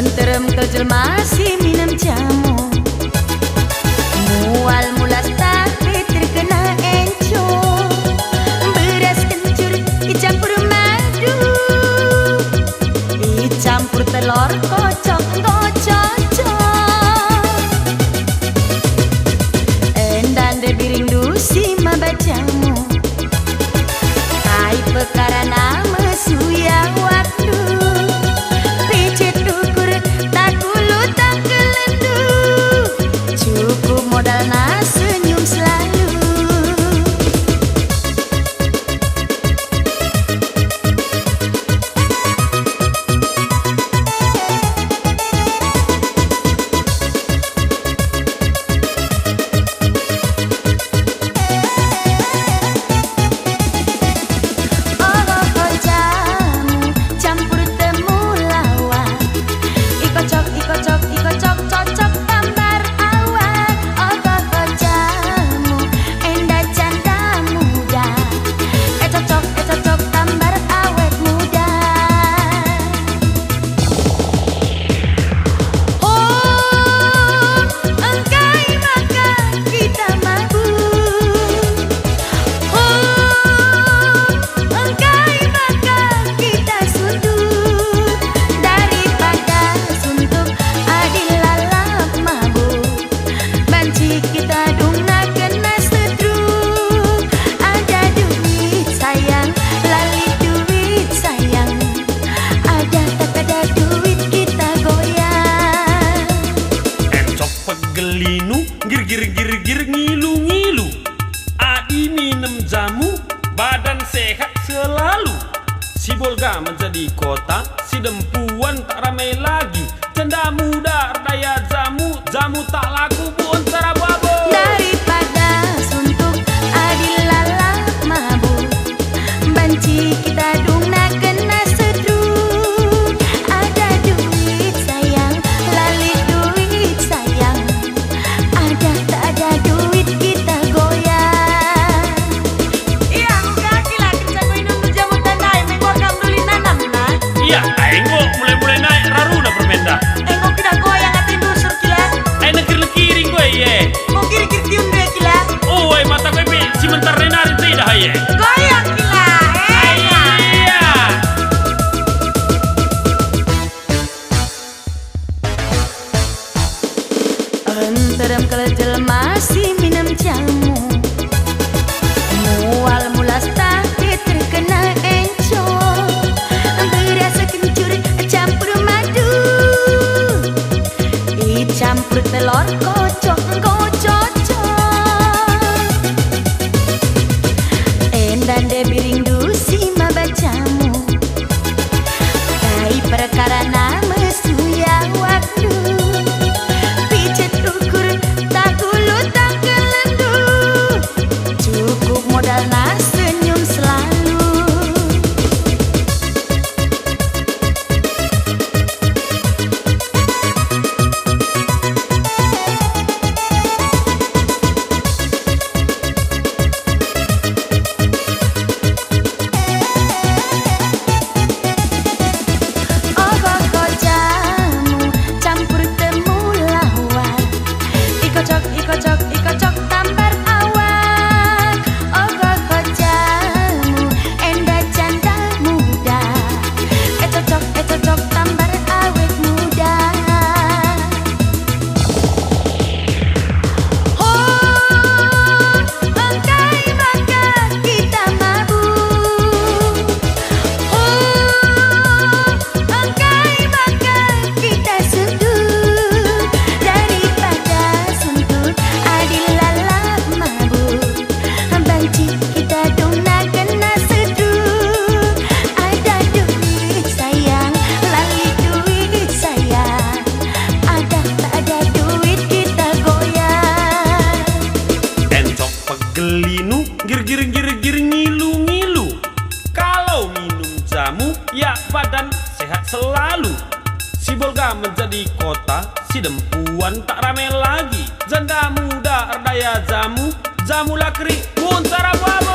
Enterem kejel masih minum jamu, mual mulas tapi terkena enco. Beras kencur dicampur madu, dicampur telur kocok cocok. Endan de biring dusi mabacamu, kai perkara nama suya waktu. Picit ukur tak kulu tak kelendu, cukup modal na senyum selalu. Gir ngilu-ngilu, adi minum jamu, badan sehat selalu. Si Bolga menjadi kota, si Dempuan tak ramai lagi. Janda muda daya jamu, jamu tak laku pun terababu. Daripada suntuk adi lalap mabuk, banci kita dung nak kena setruk. Ada duit sayang, lali duit sayang, ada tak ada duit kita goyang. Iya, udah gila kita minum jamu tanah, mengko kamdulin nanam nah. Iya, ainggo mulai naik raruna permenda. Engko kita goyang atin dusur gila. Aing nekir-nekiring gue ye. Mau kiri-kiri tiun gue gila. Oh, mata gue pi cimentar renarin tidak ye. Goyang gila. Iya. Enterem kelejel masih minum jamu, mual mulas tapi terkena enco. Beras kencur campur madu, dicampur telur kocok endan de biring dusi mabacamu, kai perkara nama suya waktu. Picit ukur tak kulu tak kelendu, cukup modal na senyum selalu. Ikocok tambar awan. Ogoh jamu endah janda muda, cocok tambar awet muda. Oh, bangkai maka kita mabuk. Oh, bangkai maka kita sentuh. Daripada suntuk adi lalap mabuk, banci kita dong nak kena setruk. Ada duit sayang, lali duit sayang, ada tak ada duit kita goyang. Encok pegelinu, gir ngilu-ngilu. Kalau minum jamu, ya badan sehat selalu. Si Bolga menjadi kota, si Dempuan tak ramai lagi. Janda muda daya jamu, jamu lakri pun tarababu.